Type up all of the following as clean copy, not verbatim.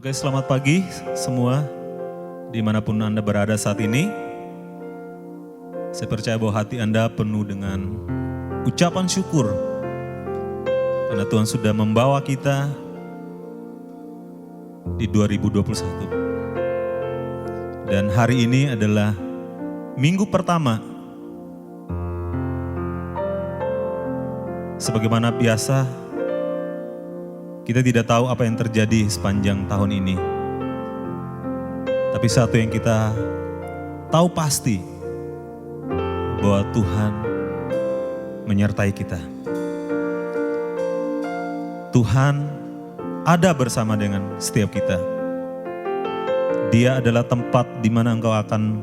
Oke, selamat pagi semua, dimanapun Anda berada saat ini. Saya percaya bahwa hati Anda penuh dengan ucapan syukur, karena Tuhan sudah membawa kita di 2021. Dan hari ini adalah minggu pertama. Sebagaimana biasa, kita tidak tahu apa yang terjadi sepanjang tahun ini. Tapi satu yang kita tahu pasti, bahwa Tuhan menyertai kita. Tuhan ada bersama dengan setiap kita. Dia adalah tempat di mana engkau akan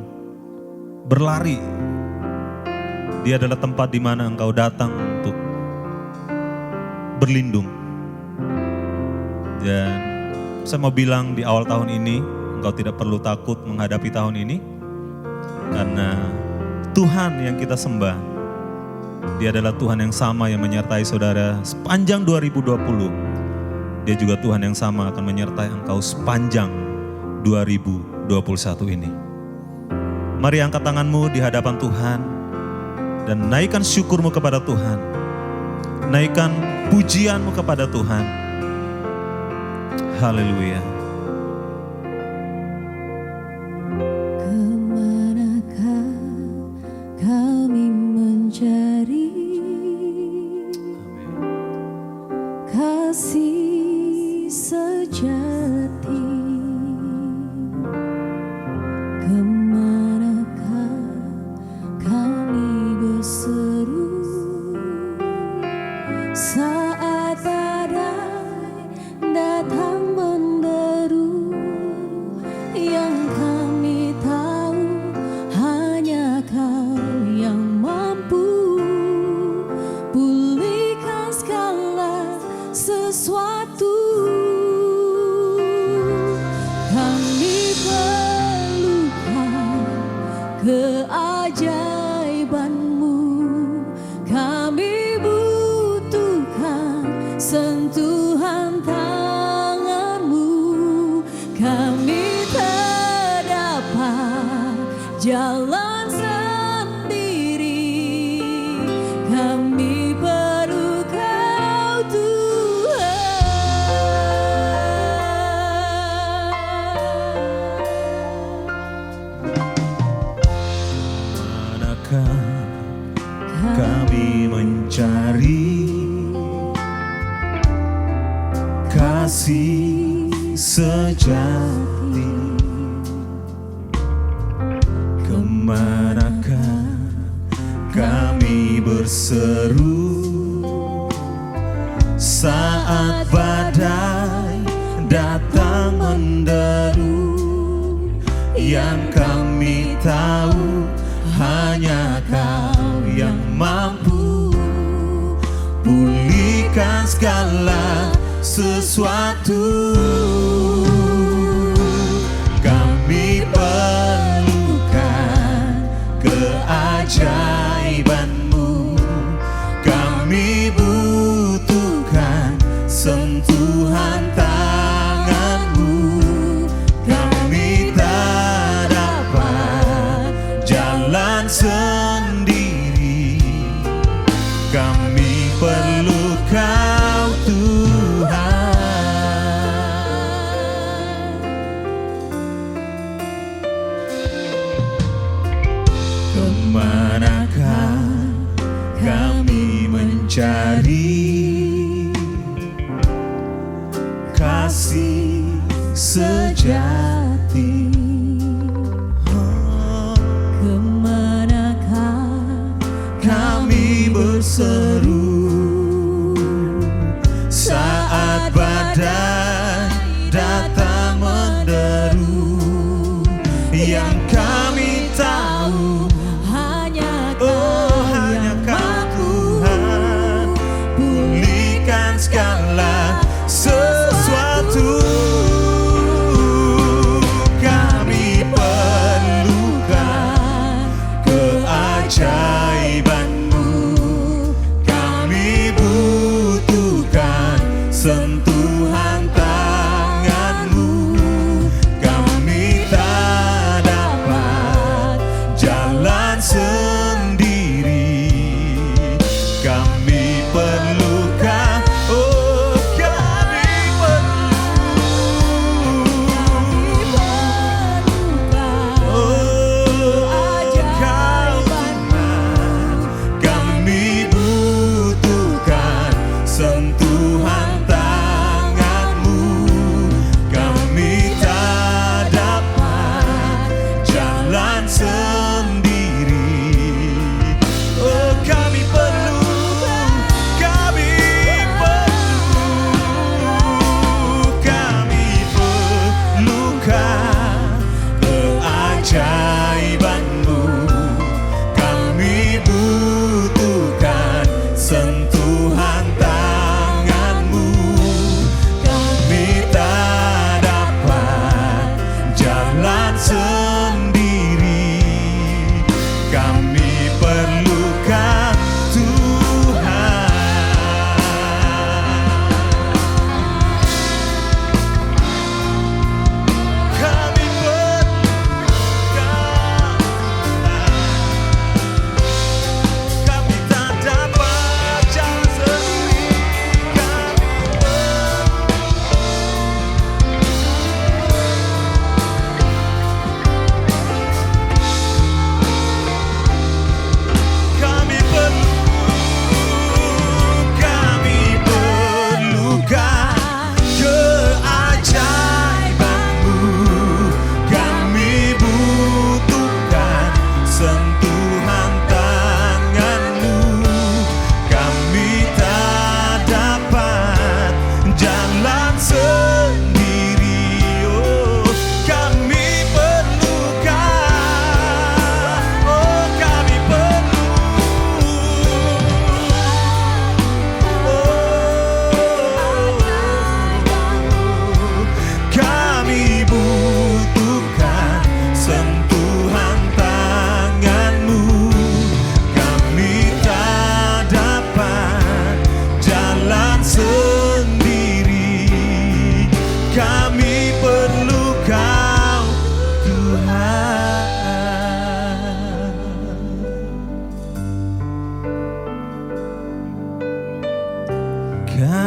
berlari. Dia adalah tempat di mana engkau datang untuk berlindung. Dan saya mau bilang di awal tahun ini, engkau tidak perlu takut menghadapi tahun ini. Karena Tuhan yang kita sembah, Dia adalah Tuhan yang sama yang menyertai saudara sepanjang 2020. Dia juga Tuhan yang sama akan menyertai engkau sepanjang 2021 ini. Mari angkat tanganmu di hadapan Tuhan dan naikkan syukurmu kepada Tuhan. Naikkan pujianmu kepada Tuhan. Haleluya. Kemanakah kami mencari kasih sejati? Kemanakah kami berseru saat badai datang menderu? Yang kami tahu hanya Kau yang mampu pulihkan segala sesuatu. Kami perlukan keajaiban-Mu, kami butuhkan sentuhan tangan-Mu. Kami tak dapat jalan sendiri, kami perlu Kau Tuhan. Manakah kami mencari kasih sejati? Kemanakah kami berseru saat badai datang menderu? Yang kami tahu hanya Kau yang mampu pulihkan segala sesuatu. Kami perlukan keajaiban-Mu, kami butuhkan sentuhan tangan-Mu. Kami tak dapat jalan sendiri, kami perlu Kau Tuhan. Kemanakah kami mencari kasih sejati? Kemanakah Kami berseru saat badai datang menderu. Yang kami tahu hanya Kau yang mampu Tuhan pulihkan segala sesuatu.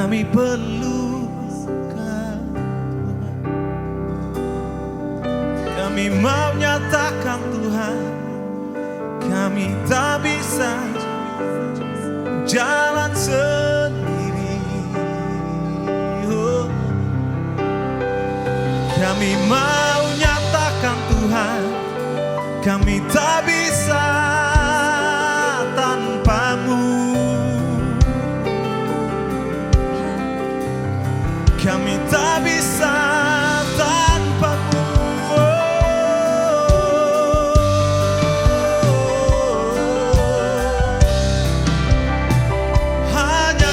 Kami perlu Kau. Kami mau nyatakan Tuhan, kami tak bisa jalan sendiri. Oh. Kami mau nyatakan Tuhan, kami tak bisa tanpa-Mu. Kami tak bisa tanpa-Mu. Hanya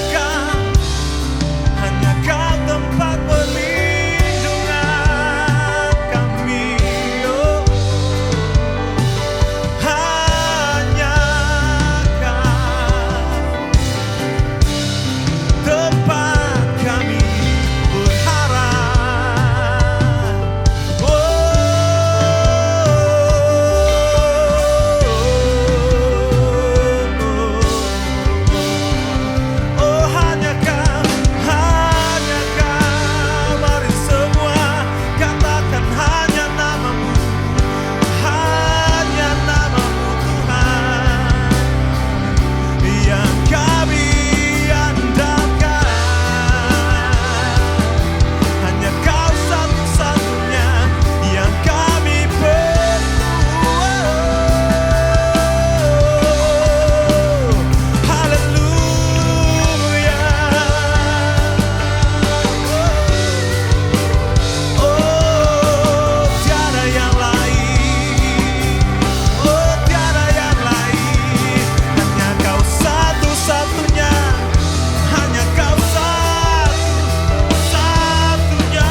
Kau tempat perlindungan kami. Oh. Hanya Kau tempat kami berharap. Oh, hanya Kau, mari semua katakan hanya nama-Mu, hanya nama-Mu Tuhan yang kami andalkan. Hanya Kau satu-satunya yang kami perlu. Haleluya. Oh, tiada yang lain. Oh, tiada yang lain. Hanya Kau satu-satunya. Hanya Kau satu-satunya.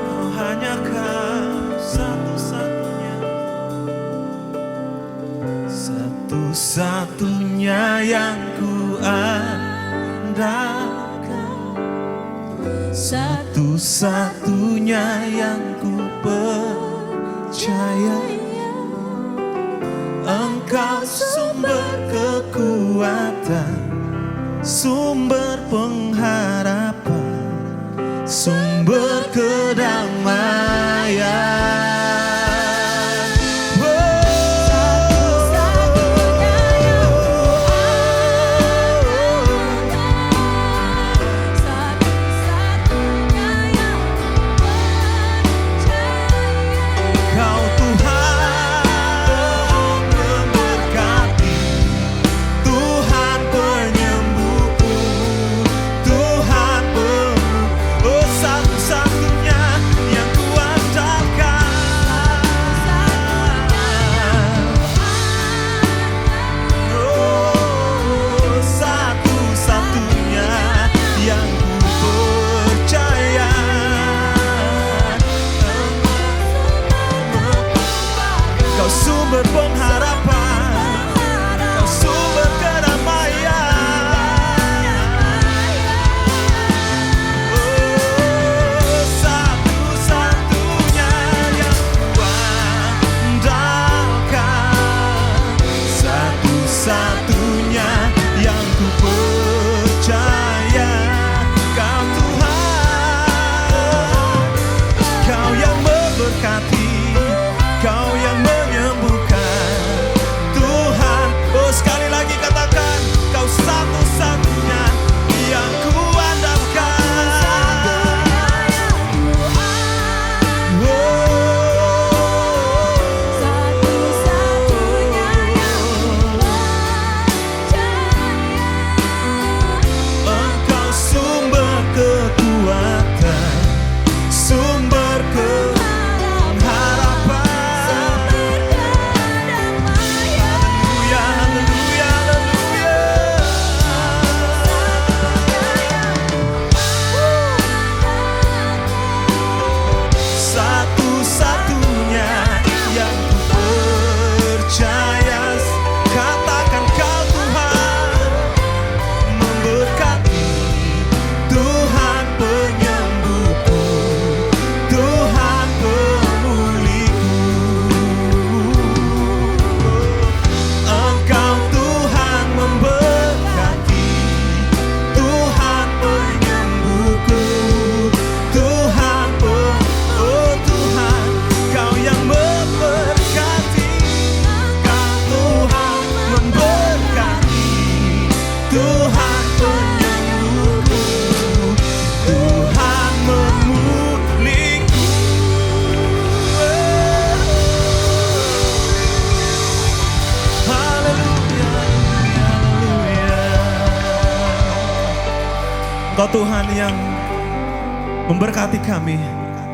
Oh, hanya Kau satu-satunya. Satu-satunya yang ku andalkan, satu-satunya yang ku percaya. Engkau sumber kekuatan, sumber pengharapan, sumber kedamaian. Satu-satunya yang percaya. Kau Tuhan memberkati, Tuhan penyembuhku, Tuhan penyembuh. Oh, satu-satunya. Engkau Tuhan yang memberkati kami.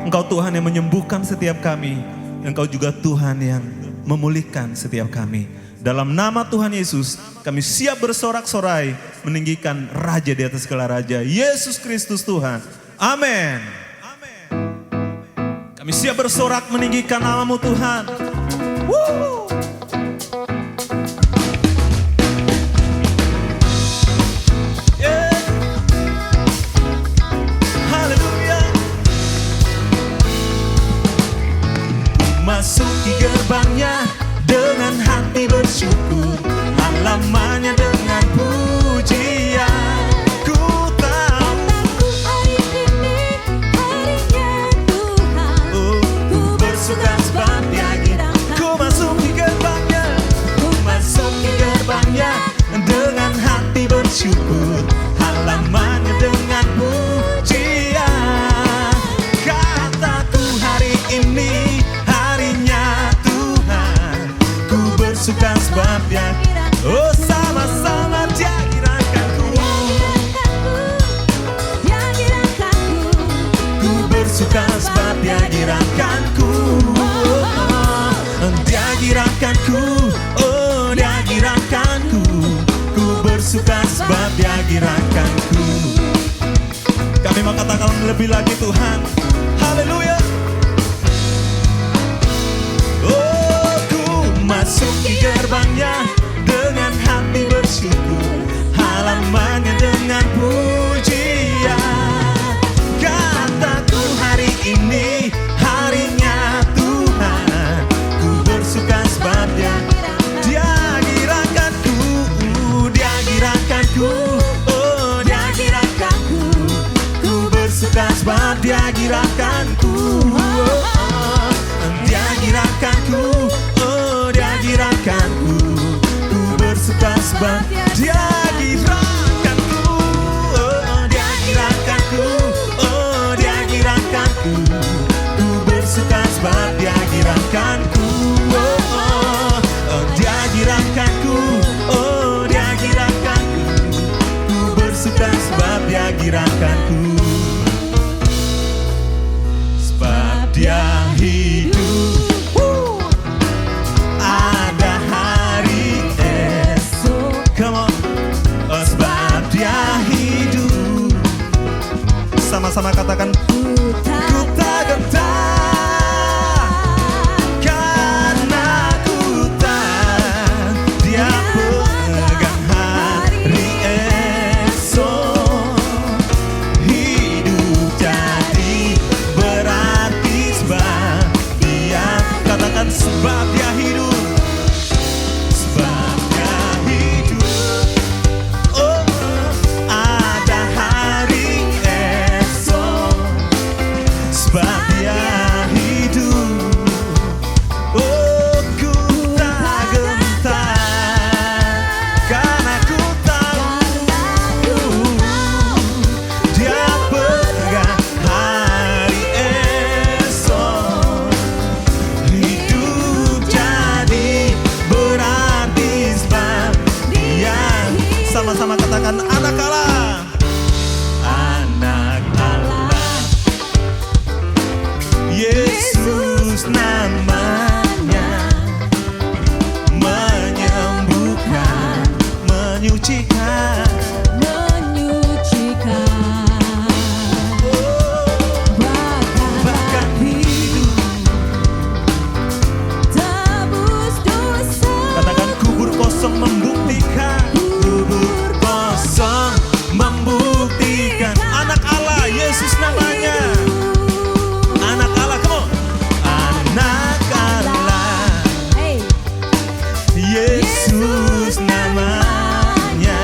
Engkau Tuhan yang menyembuhkan setiap kami. Engkau juga Tuhan yang memulihkan setiap kami. Dalam nama Tuhan Yesus, kami siap bersorak-sorai meninggikan Raja di atas segala Raja, Yesus Kristus Tuhan. Amin. Kami siap bersorak meninggikan nama-Mu Tuhan. Woo! Yeah. Haleluya. Masuki gerbangnya dengan hati bersyukur, halamannya dengan pujian. Ku tahu hari ini harinya Tuhan. ku bersuka sebab Dia kiranya. Ku masuki gerbangnya dengan hati bersyukur, halamannya dengan pujian. Kataku hari ini harinya Tuhan, ku bersuka sebab Dia. Oh, sama-sama Dia kiranya. Dia gerakanku, Ku bersuka sebab Dia gerakanku. Dia gerakanku, oh Dia gerakanku. Ku bersuka sebab Dia gerakanku. Kami mau katakan lebih lagi Tuhan. Haleluya. Oh, ku masuki gerbangnya dengan hati bersyukur, halamannya dengan pujian. Kataku hari ini harinya Tuhan, ku bersuka sebab Dia gerakanku, Dia gerakanku, oh Dia gerakanku. Ku bersuka sebab Dia gerakanku, oh, Dia gerakanku, oh Dia gerakanku. Ku bersuka sebab Dia gerakanku, oh Dia gerakanku, oh Dia gerakanku. Ku bersuka sebab Dia gerakanku, oh Dia gerakanku, oh Dia gerakanku. Ku bersuka sebab Dia gerakanku. Sebab Dia hidup, ada hari esok. Come on. Oh, sebab Dia hidup. Sama-sama katakan, ku tak gentar, karena ku tahu Dia pegang hari esok. Hidup jadi berarti sebab Dia. Katakan sebab Dia hidup. Sebab Dia hidup, oh ada hari esok. Sebab Dia hidup, oh ku tak gentar, karena ku tahu Dia pegang hari esok. Hidup jadi berarti sebab Dia. Sama-sama katakan anak Allah. Anak Allah, Yesus namanya, menyembuhkan, menyucikan. menyucikan, Bahkan hidup. tebus dosa. Katakan kubur kosong membuktikan. Kubur kosong membuktikan. Anak Allah, Yesus namanya. Anak Allah, come on. Anak Allah, Hey, Yesus namanya,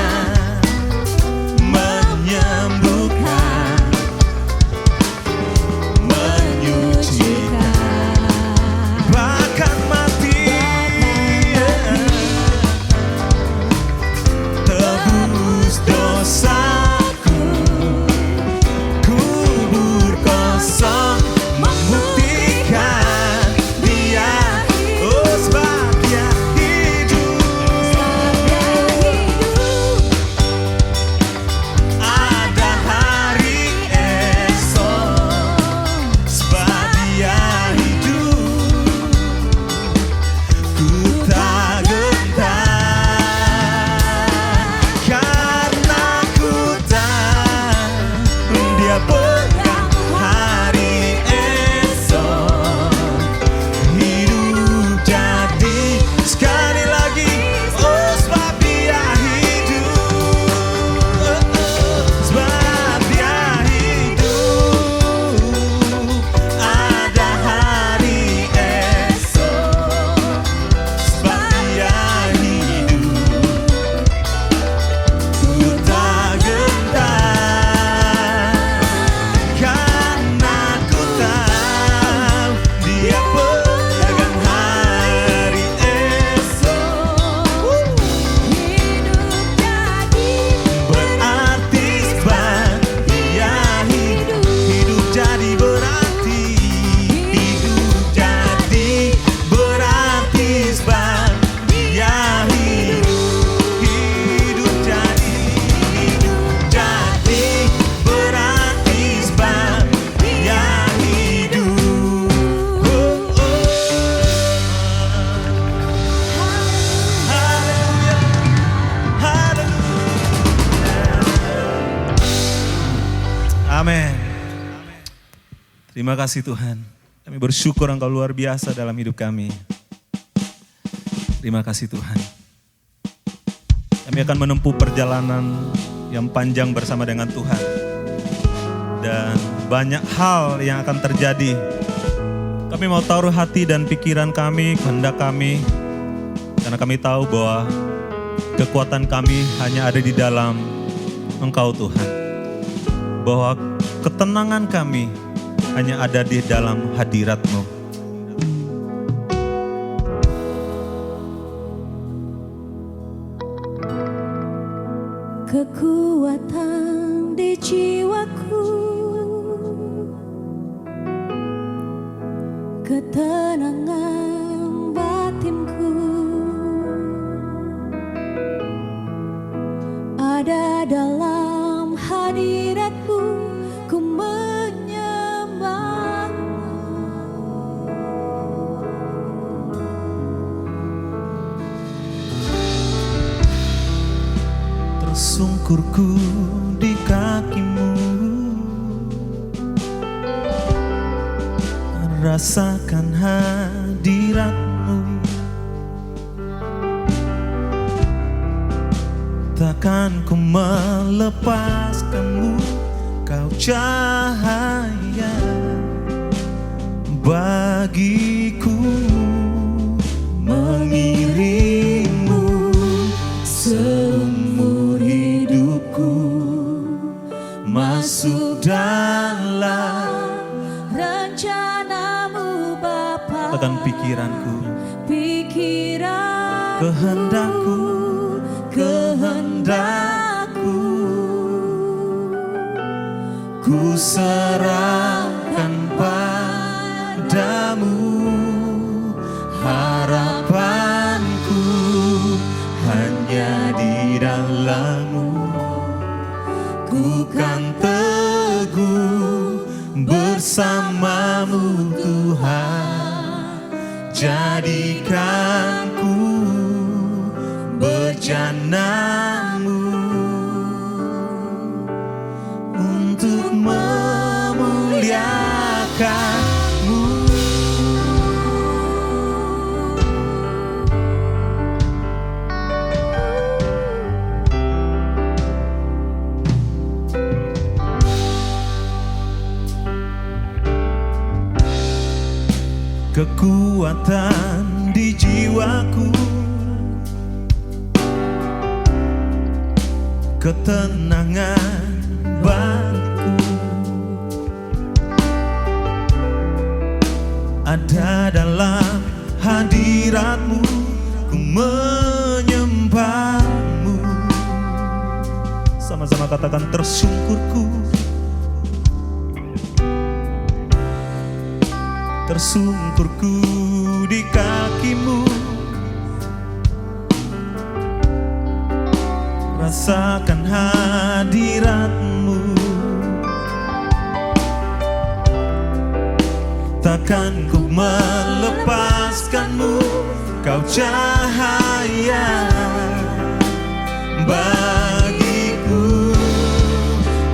Terima kasih Tuhan. Kami bersyukur Engkau luar biasa dalam hidup kami. Terima kasih Tuhan. Kami akan menempuh perjalanan yang panjang bersama dengan Tuhan. Dan banyak hal yang akan terjadi. Kami mau taruh hati dan pikiran kami, kehendak kami. Karena kami tahu bahwa kekuatan kami hanya ada di dalam Engkau Tuhan. Bahwa ketenangan kami hanya ada di dalam hadirat-Mu. Kekuatan di jiwaku, ketenangan batinku, ada dalam hadirat-Mu, ku menyembah-Mu. Tersungkurku di kaki-Mu, rasakan hadirat-Mu. Takkan ku melepaskan-Mu, Kau cahaya bagiku. Mengiring-Mu seumur hidupku, masuk dalam rencana-Mu Bapa. katakan pikiranku, kehendakku, ku serahkan padamu. Harapanku hanya di dalam-Mu, ku kan teguh bersama-Mu Tuhan. Jadikanku bejana-Mu untuk memuliakan-Mu. Kekuatan di jiwaku, ketenangan bagiku, ada dalam hadirat-Mu, ku menyembah-Mu. Sama-sama katakan tersungkurku, tersungkurku di kaki-Mu, rasakan hadirat-Mu. Takkan ku melepaskan-Mu, Kau cahaya bagiku.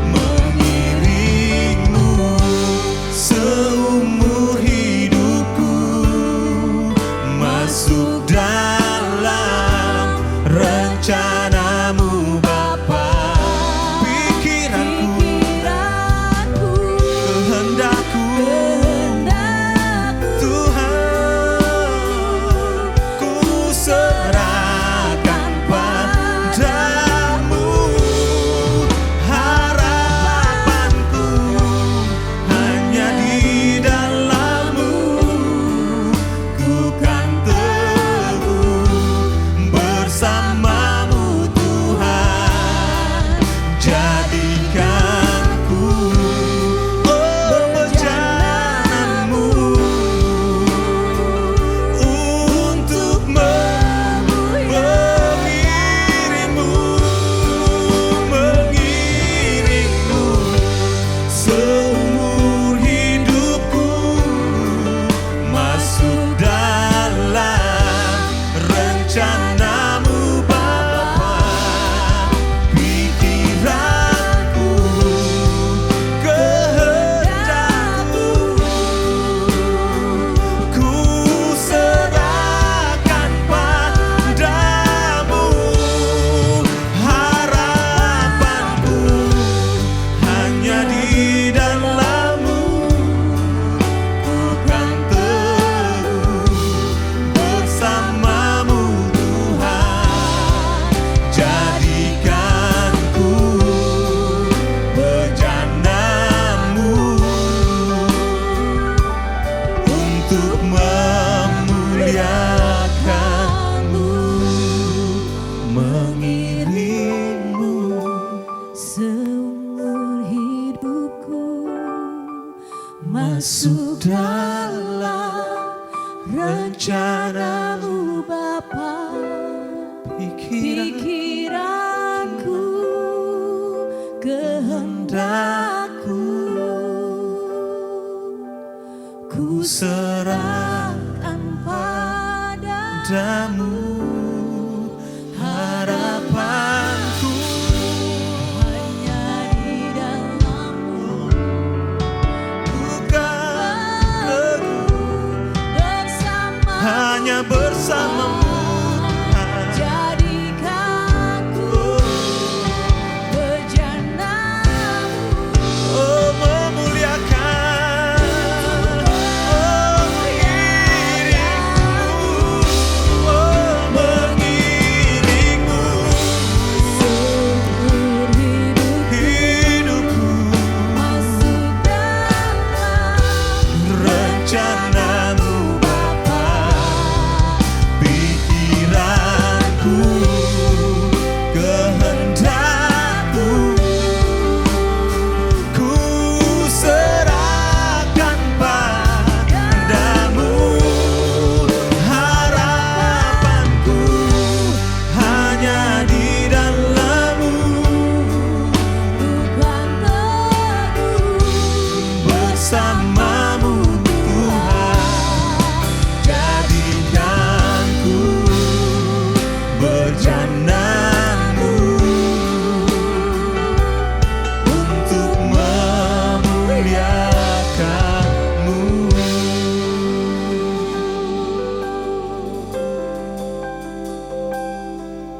Mengiring-Mu seumur hidupku, masuk dalam rencana-Mu Bapa. Pikiranku, kehendakku, Tuhan, ku serahkan padamu. masuk dalam rencanamu Bapa. Pikiranku, kehendakku, ku serahkan padamu. Harapanku hanya di dalam-Mu, bukan bersama, hanya bersama-Mu.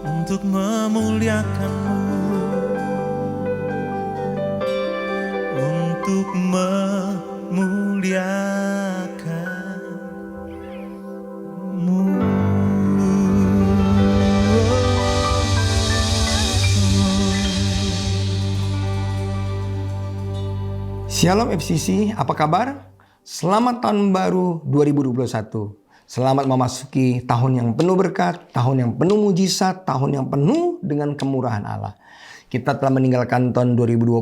Untuk memuliakan-Mu, untuk memuliakan-Mu. Shalom FCC, apa kabar? Selamat tahun baru 2021. Selamat memasuki tahun yang penuh berkat, tahun yang penuh mujizat, tahun yang penuh dengan kemurahan Allah. Kita telah meninggalkan tahun 2020,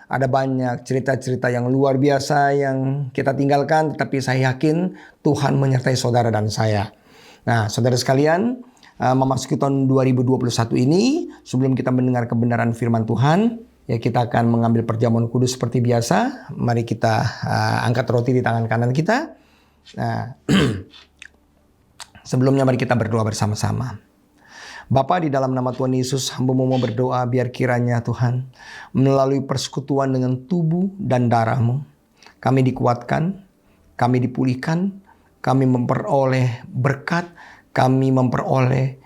ada banyak cerita-cerita yang luar biasa yang kita tinggalkan, tetapi saya yakin Tuhan menyertai saudara dan saya. Nah, saudara sekalian, memasuki tahun 2021 ini, sebelum kita mendengar kebenaran firman Tuhan, ya kita akan mengambil perjamuan kudus seperti biasa. Mari kita angkat roti di tangan kanan kita. Nah, sebelumnya mari kita berdoa bersama-sama. Bapa, di dalam nama Tuhan Yesus, hamba-Mu mau berdoa biar kiranya Tuhan melalui persekutuan dengan tubuh dan darah-Mu, kami dikuatkan, kami dipulihkan, kami memperoleh berkat, kami memperoleh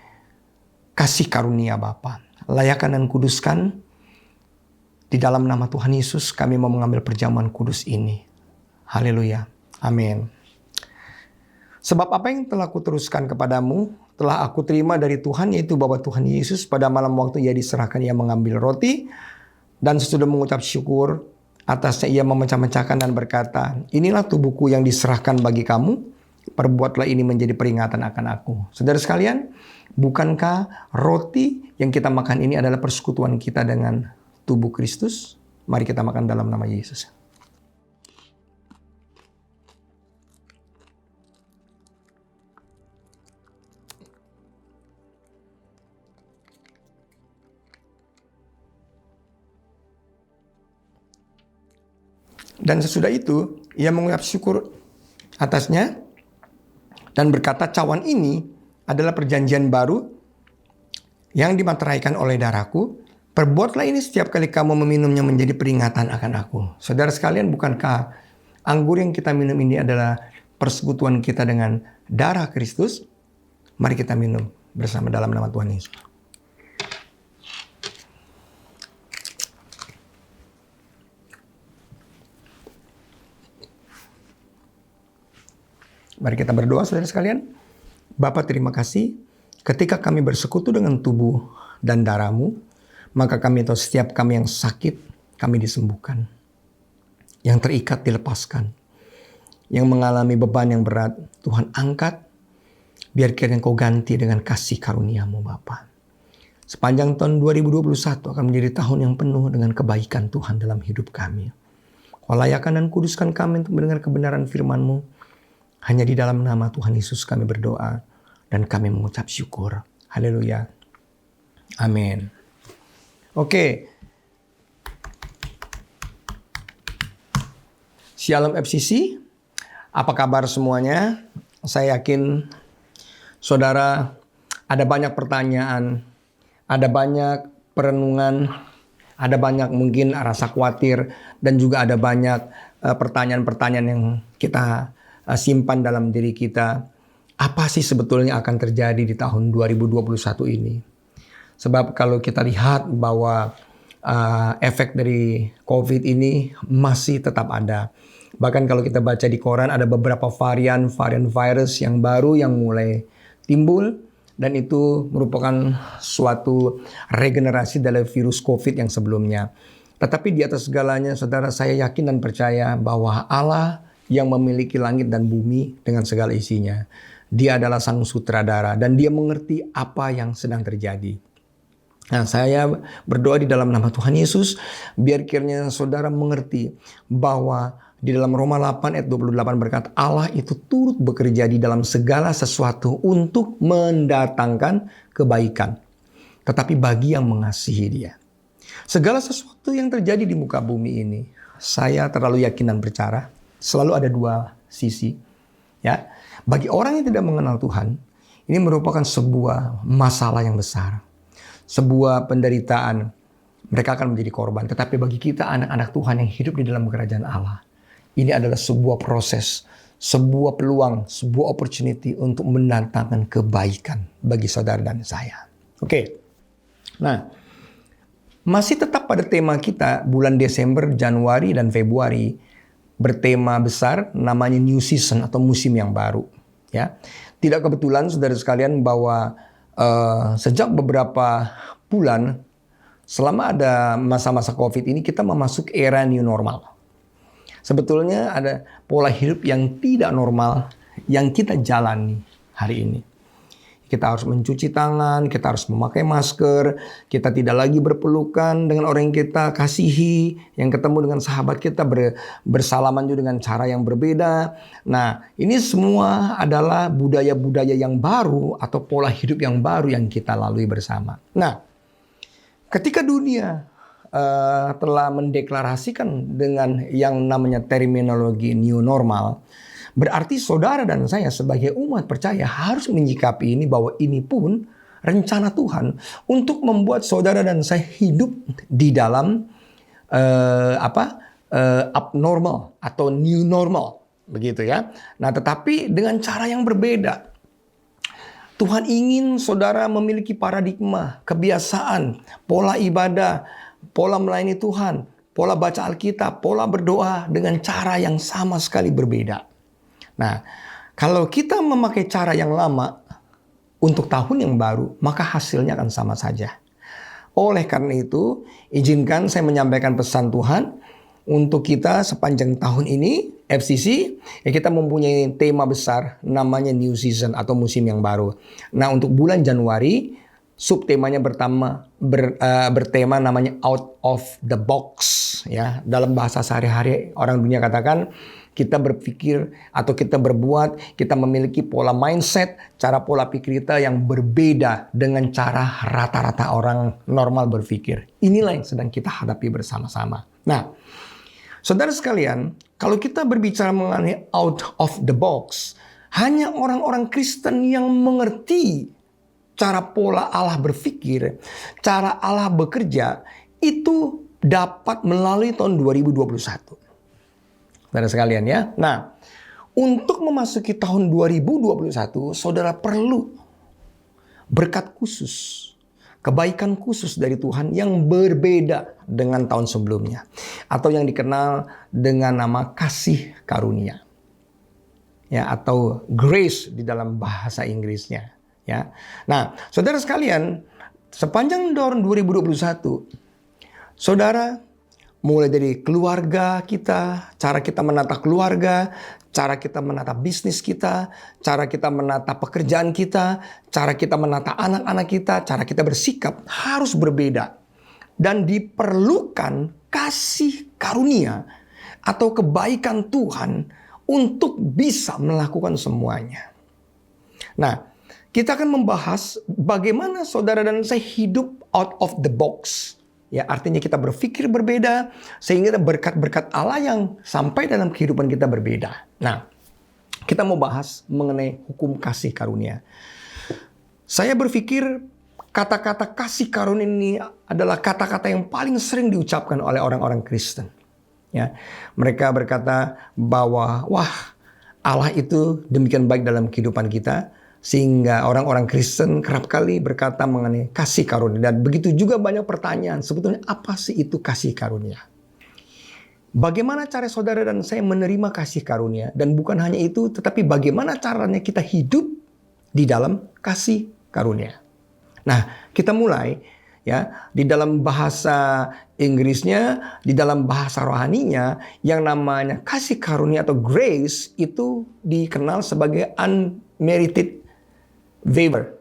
kasih karunia Bapa. Layakan dan kuduskan. Di dalam nama Tuhan Yesus kami mau mengambil perjamuan kudus ini. Haleluya. Amin. Sebab apa yang telah kuteruskan kepadamu, telah aku terima dari Tuhan, yaitu bahwa Tuhan Yesus pada malam waktu ia diserahkan, ia mengambil roti, dan sesudah mengucap syukur, atasnya ia memecah-mecahkan dan berkata, inilah tubuhku yang diserahkan bagi kamu, perbuatlah ini menjadi peringatan akan aku. Saudara sekalian, bukankah roti yang kita makan ini adalah persekutuan kita dengan tubuh Kristus? Mari kita makan dalam nama Yesus. Dan sesudah itu, ia mengucap syukur atasnya dan berkata, cawan ini adalah perjanjian baru yang dimateraikan oleh darahku. Perbuatlah ini setiap kali kamu meminumnya menjadi peringatan akan aku. Saudara sekalian, bukankah anggur yang kita minum ini adalah persekutuan kita dengan darah Kristus? Mari kita minum bersama dalam nama Tuhan Yesus. Mari kita berdoa, saudara sekalian. Bapa, terima kasih. Ketika kami bersekutu dengan tubuh dan darah-Mu, maka kami tahu setiap kami yang sakit, kami disembuhkan. Yang terikat dilepaskan. Yang mengalami beban yang berat, Tuhan angkat. Biar kiranya Kau ganti dengan kasih karunia-Mu, Bapa. Sepanjang tahun 2021 akan menjadi tahun yang penuh dengan kebaikan Tuhan dalam hidup kami. Kau layakan dan kuduskan kami untuk mendengar kebenaran firman-Mu. Hanya di dalam nama Tuhan Yesus kami berdoa dan kami mengucap syukur. Haleluya. Amin. Oke. Shalom FCC. Apa kabar semuanya? Saya yakin saudara ada banyak pertanyaan, ada banyak perenungan, ada banyak mungkin rasa khawatir, dan juga ada banyak pertanyaan-pertanyaan yang kita simpan dalam diri kita. Apa sih sebetulnya akan terjadi di tahun 2021 ini? Sebab kalau kita lihat bahwa efek dari COVID ini masih tetap ada. Bahkan kalau kita baca di koran ada beberapa varian virus yang baru yang mulai timbul. Dan itu merupakan suatu regenerasi dari virus COVID yang sebelumnya. Tetapi di atas segalanya, saudara, saya yakin dan percaya bahwa Allah yang memiliki langit dan bumi dengan segala isinya. Dia adalah sang sutradara dan dia mengerti apa yang sedang terjadi. Nah, saya berdoa di dalam nama Tuhan Yesus, biar kiranya saudara mengerti bahwa di dalam Roma 8 ayat 28 berkata, Allah itu turut bekerja di dalam segala sesuatu untuk mendatangkan kebaikan. Tetapi bagi yang mengasihi dia. Segala sesuatu yang terjadi di muka bumi ini, saya terlalu yakin dan percaya, selalu ada dua sisi. Ya, bagi orang yang tidak mengenal Tuhan, ini merupakan sebuah masalah yang besar. Sebuah penderitaan, mereka akan menjadi korban. Tetapi bagi kita anak-anak Tuhan yang hidup di dalam kerajaan Allah, ini adalah sebuah proses, sebuah peluang, sebuah opportunity untuk mendatangkan kebaikan bagi saudara dan saya. Oke. Nah, masih tetap pada tema kita bulan Desember, Januari, dan Februari bertema besar namanya New Season atau musim yang baru. Ya, tidak kebetulan saudara sekalian bahwa sejak beberapa bulan selama ada masa-masa COVID ini kita memasuki era new normal. Sebetulnya ada pola hidup yang tidak normal yang kita jalani hari ini. Kita harus mencuci tangan, kita harus memakai masker, kita tidak lagi berpelukan dengan orang yang kita kasihi, yang ketemu dengan sahabat kita bersalaman juga dengan cara yang berbeda. Nah, ini semua adalah budaya-budaya yang baru atau pola hidup yang baru yang kita lalui bersama. Nah, ketika dunia telah mendeklarasikan dengan yang namanya terminologi new normal, berarti saudara dan saya sebagai umat percaya harus menyikapi ini bahwa ini pun rencana Tuhan untuk membuat saudara dan saya hidup di dalam abnormal atau new normal, begitu ya. Nah, tetapi dengan cara yang berbeda. Tuhan ingin saudara memiliki paradigma, kebiasaan, pola ibadah, pola melayani Tuhan, pola baca Alkitab, pola berdoa dengan cara yang sama sekali berbeda. Nah, kalau kita memakai cara yang lama untuk tahun yang baru, maka hasilnya akan sama saja. Oleh karena itu, izinkan saya menyampaikan pesan Tuhan untuk kita sepanjang tahun ini, FCC, ya kita mempunyai tema besar namanya New Season atau musim yang baru. Nah, untuk bulan Januari, subtemanya bertema namanya out of the box, ya. Dalam bahasa sehari-hari orang dunia katakan kita berpikir atau kita berbuat, kita memiliki pola mindset, cara pola pikir kita yang berbeda dengan cara rata-rata orang normal berpikir. Inilah yang sedang kita hadapi bersama-sama. Nah, saudara sekalian, kalau kita berbicara mengenai out of the box, hanya orang-orang Kristen yang mengerti cara pola Allah berpikir, cara Allah bekerja, itu dapat melalui tahun 2021. Saudara sekalian ya. Nah, untuk memasuki tahun 2021, saudara perlu berkat khusus, kebaikan khusus dari Tuhan yang berbeda dengan tahun sebelumnya. Atau yang dikenal dengan nama kasih karunia. Ya, atau grace di dalam bahasa Inggrisnya. Ya. Nah, saudara sekalian, sepanjang tahun 2021, saudara mulai dari keluarga kita, cara kita menata keluarga, cara kita menata bisnis kita, cara kita menata pekerjaan kita, cara kita menata anak-anak kita, cara kita bersikap harus berbeda. Dan diperlukan kasih karunia atau kebaikan Tuhan untuk bisa melakukan semuanya. Nah, kita akan membahas bagaimana saudara dan saya hidup out of the box. Ya, artinya kita berpikir berbeda sehingga berkat-berkat Allah yang sampai dalam kehidupan kita berbeda. Nah, kita mau bahas mengenai hukum kasih karunia. Saya berpikir kata-kata kasih karunia ini adalah kata-kata yang paling sering diucapkan oleh orang-orang Kristen. Ya, mereka berkata bahwa wah, Allah itu demikian baik dalam kehidupan kita. Sehingga orang-orang Kristen kerap kali berkata mengenai kasih karunia. Dan begitu juga banyak pertanyaan, sebetulnya apa sih itu kasih karunia? Bagaimana cara saudara dan saya menerima kasih karunia? Dan bukan hanya itu, tetapi bagaimana caranya kita hidup di dalam kasih karunia? Nah, kita mulai ya di dalam bahasa Inggrisnya, di dalam bahasa rohaninya yang namanya kasih karunia atau grace itu dikenal sebagai unmerited favor.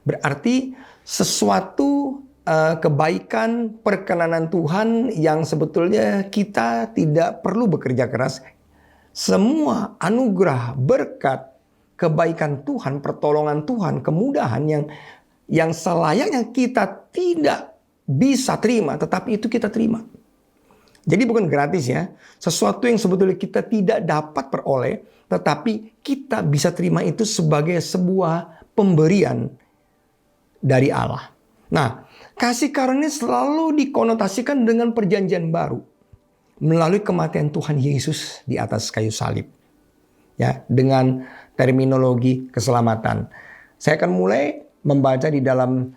Berarti sesuatu kebaikan, perkenanan Tuhan yang sebetulnya kita tidak perlu bekerja keras. Semua anugerah, berkat, kebaikan Tuhan, pertolongan Tuhan, kemudahan yang selayaknya kita tidak bisa terima, tetapi itu kita terima. Jadi bukan gratis ya. Sesuatu yang sebetulnya kita tidak dapat peroleh, tetapi kita bisa terima itu sebagai sebuah pemberian dari Allah. Nah, kasih karunia selalu dikonotasikan dengan perjanjian baru melalui kematian Tuhan Yesus di atas kayu salib. Ya, dengan terminologi keselamatan. Saya akan mulai membaca di dalam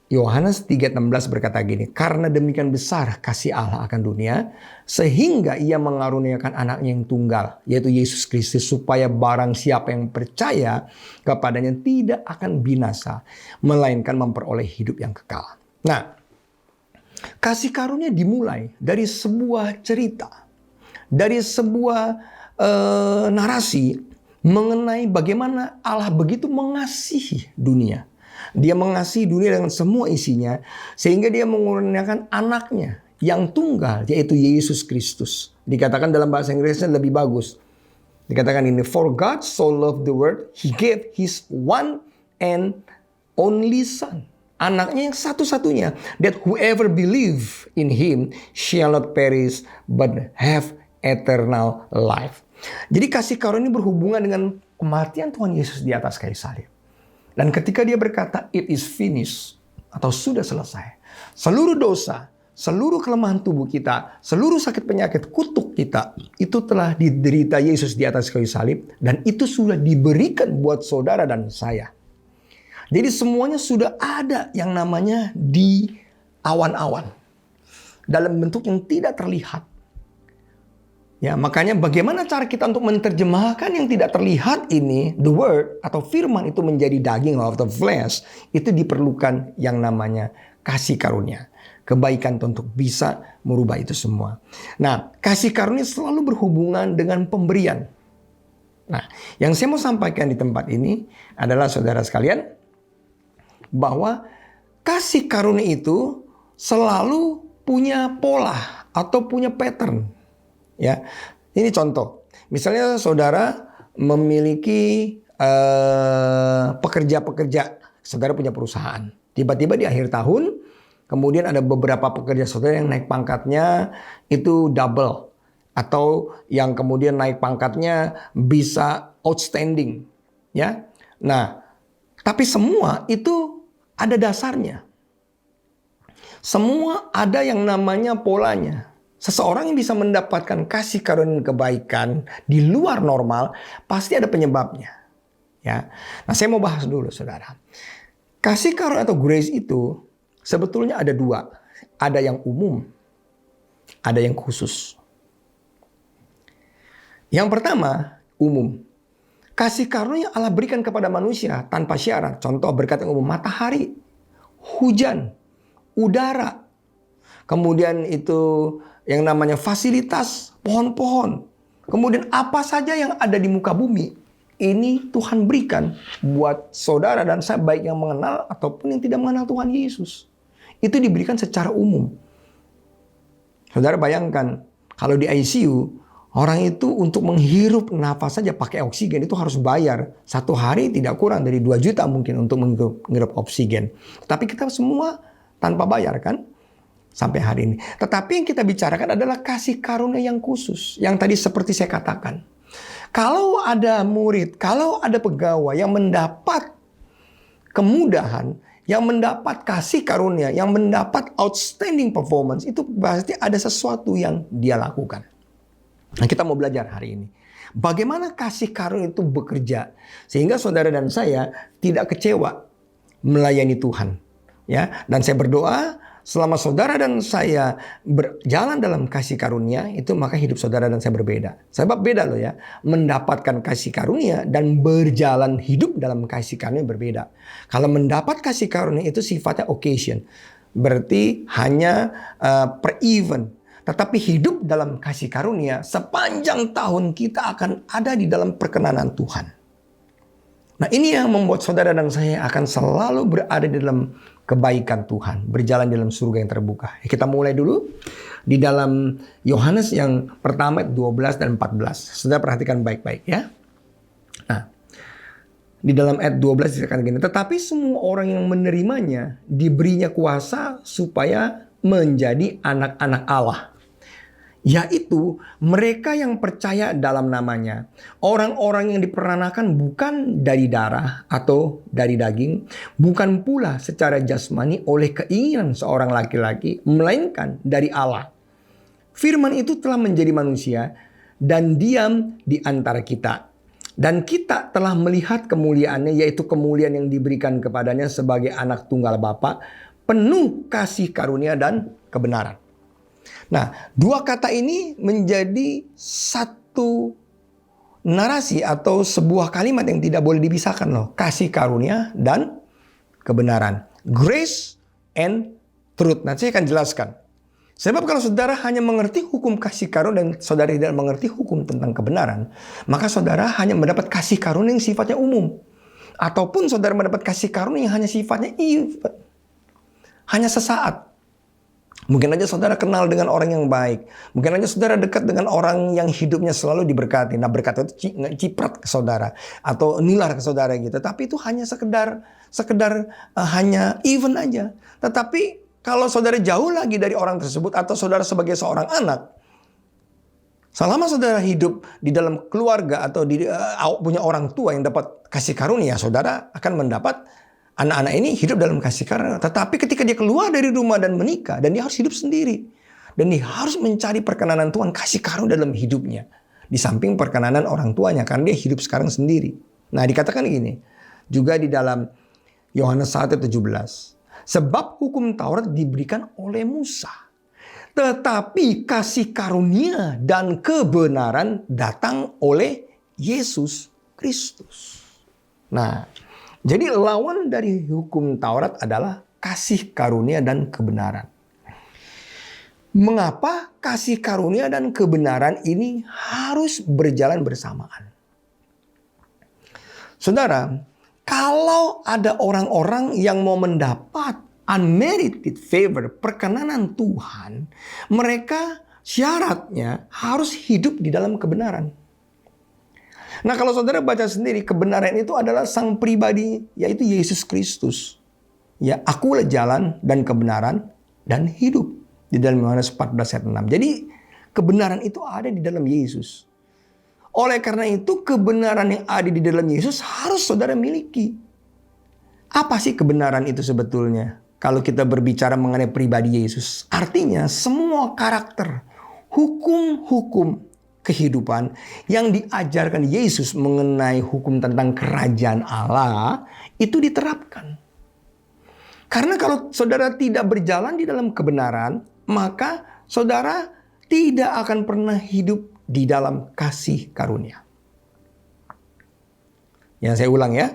Yohanes 3:16 berkata gini, karena demikian besar kasih Allah akan dunia, sehingga ia mengaruniakan anaknya yang tunggal, yaitu Yesus Kristus, supaya barang siapa yang percaya kepadanya tidak akan binasa, melainkan memperoleh hidup yang kekal. Nah, kasih karunia dimulai dari sebuah cerita, dari sebuah narasi mengenai bagaimana Allah begitu mengasihi dunia. Dia mengasihi dunia dengan semua isinya, sehingga dia mengurniakan anaknya yang tunggal, yaitu Yesus Kristus. Dikatakan dalam bahasa Inggrisnya lebih bagus. Dikatakan ini, for God so loved the world, He gave His one and only Son. Anaknya yang satu-satunya, that whoever believe in Him shall not perish, but have eternal life. Jadi kasih karunia berhubungan dengan kematian Tuhan Yesus di atas kayu salib. Dan ketika dia berkata, it is finished, atau sudah selesai. Seluruh dosa, seluruh kelemahan tubuh kita, seluruh sakit penyakit, kutuk kita, itu telah diderita Yesus di atas kayu salib. Dan itu sudah diberikan buat saudara dan saya. Jadi semuanya sudah ada yang namanya di awan-awan. Dalam bentuk yang tidak terlihat. Ya, makanya bagaimana cara kita untuk menerjemahkan yang tidak terlihat ini, the word atau firman itu menjadi daging of the flesh, itu diperlukan yang namanya kasih karunia. Kebaikan untuk bisa merubah itu semua. Nah, kasih karunia selalu berhubungan dengan pemberian. Nah, yang saya mau sampaikan di tempat ini adalah saudara sekalian, bahwa kasih karunia itu selalu punya pola atau punya pattern. Ya, ini contoh. Misalnya saudara memiliki pekerja-pekerja, saudara punya perusahaan. Tiba-tiba di akhir tahun, kemudian ada beberapa pekerja saudara yang naik pangkatnya itu double. Atau yang kemudian naik pangkatnya bisa outstanding. Ya, nah, tapi semua itu ada dasarnya. Semua ada yang namanya polanya. Seseorang yang bisa mendapatkan kasih karunia kebaikan di luar normal pasti ada penyebabnya. Ya. Nah, saya mau bahas dulu saudara. Kasih karunia atau grace itu sebetulnya ada dua. Ada yang umum, ada yang khusus. Yang pertama, umum. Kasih karunia Allah berikan kepada manusia tanpa syarat. Contoh berkat yang umum, matahari, hujan, udara. Kemudian itu yang namanya fasilitas, pohon-pohon. Kemudian apa saja yang ada di muka bumi. Ini Tuhan berikan buat saudara dan saya, baik yang mengenal ataupun yang tidak mengenal Tuhan Yesus. Itu diberikan secara umum. Saudara bayangkan, Kalau di ICU, orang itu untuk menghirup nafas saja pakai oksigen itu harus bayar. Satu hari tidak kurang dari 2 juta mungkin untuk menghirup oksigen. Tapi kita semua tanpa bayar kan? Sampai hari ini. Tetapi yang kita bicarakan adalah kasih karunia yang khusus. Yang tadi seperti saya katakan. Kalau ada murid, kalau ada pegawai yang mendapat kemudahan, yang mendapat kasih karunia, yang mendapat outstanding performance, itu pasti ada sesuatu yang dia lakukan. Nah, kita mau belajar hari ini. Bagaimana kasih karunia itu bekerja. Sehingga saudara dan saya tidak kecewa melayani Tuhan. Ya, dan saya berdoa selama saudara dan saya berjalan dalam kasih karunia, itu maka hidup saudara dan saya berbeda. Sebab beda loh ya. Mendapatkan kasih karunia dan berjalan hidup dalam kasih karunia berbeda. Kalau mendapat kasih karunia itu sifatnya occasion. Berarti hanya per event. Tetapi hidup dalam kasih karunia sepanjang tahun kita akan ada di dalam perkenanan Tuhan. Nah, ini yang membuat saudara dan saya akan selalu berada di dalam kebaikan Tuhan, berjalan di dalam surga yang terbuka. Kita mulai dulu di dalam Yohanes yang pertama 12 dan 14. Saudara perhatikan baik-baik ya. Nah, di dalam ayat 12 dikatakan gini, tetapi semua orang yang menerimanya diberinya kuasa supaya menjadi anak-anak Allah. Yaitu mereka yang percaya dalam namanya. Orang-orang yang diperanakan bukan dari darah atau dari daging. Bukan pula secara jasmani oleh keinginan seorang laki-laki. Melainkan dari Allah. Firman itu telah menjadi manusia dan diam di antara kita. Dan kita telah melihat kemuliaannya, yaitu kemuliaan yang diberikan kepadanya sebagai anak tunggal Bapa, penuh kasih karunia dan kebenaran. Nah, dua kata ini menjadi satu narasi atau sebuah kalimat yang tidak boleh dipisahkan loh. Kasih karunia dan kebenaran. Grace and truth. Nanti saya akan jelaskan. Sebab kalau saudara hanya mengerti hukum kasih karunia dan saudara tidak mengerti hukum tentang kebenaran, maka saudara hanya mendapat kasih karunia yang sifatnya umum. Ataupun saudara mendapat kasih karunia yang hanya sifatnya hanya sesaat. Mungkin aja saudara kenal dengan orang yang baik. Mungkin aja saudara dekat dengan orang yang hidupnya selalu diberkati. Nah, berkat itu ciprat ke saudara atau nular ke saudara gitu. Tapi itu hanya sekedar hanya event aja. Tetapi kalau saudara jauh lagi dari orang tersebut atau saudara sebagai seorang anak, selama saudara hidup di dalam keluarga atau punya orang tua yang dapat kasih karunia, saudara akan mendapat anak-anak ini hidup dalam kasih karunia. Tetapi ketika dia keluar dari rumah dan menikah, dan dia harus hidup sendiri. Dan dia harus mencari perkenanan Tuhan, kasih karunia dalam hidupnya. Di samping perkenanan orang tuanya, karena dia hidup sekarang sendiri. Nah, dikatakan gini, juga di dalam Yohanes 1:17. Sebab hukum Taurat diberikan oleh Musa. Tetapi kasih karunia dan kebenaran datang oleh Yesus Kristus. Nah, jadi lawan dari hukum Taurat adalah kasih karunia dan kebenaran. Mengapa kasih karunia dan kebenaran ini harus berjalan bersamaan? Saudara, kalau ada orang-orang yang mau mendapat unmerited favor, perkenanan Tuhan, mereka syaratnya harus hidup di dalam kebenaran. Nah, kalau saudara baca sendiri, kebenaran itu adalah sang pribadi, yaitu Yesus Kristus. Ya, akulah jalan dan kebenaran dan hidup. Di dalam Yohanes 14 ayat 6. Jadi, kebenaran itu ada di dalam Yesus. Oleh karena itu, kebenaran yang ada di dalam Yesus harus saudara miliki. Apa sih kebenaran itu sebetulnya? Kalau kita berbicara mengenai pribadi Yesus. Artinya, semua karakter, hukum-hukum kehidupan yang diajarkan Yesus mengenai hukum tentang kerajaan Allah itu diterapkan. Karena kalau saudara tidak berjalan di dalam kebenaran, maka saudara tidak akan pernah hidup di dalam kasih karunia. Yang saya ulang ya.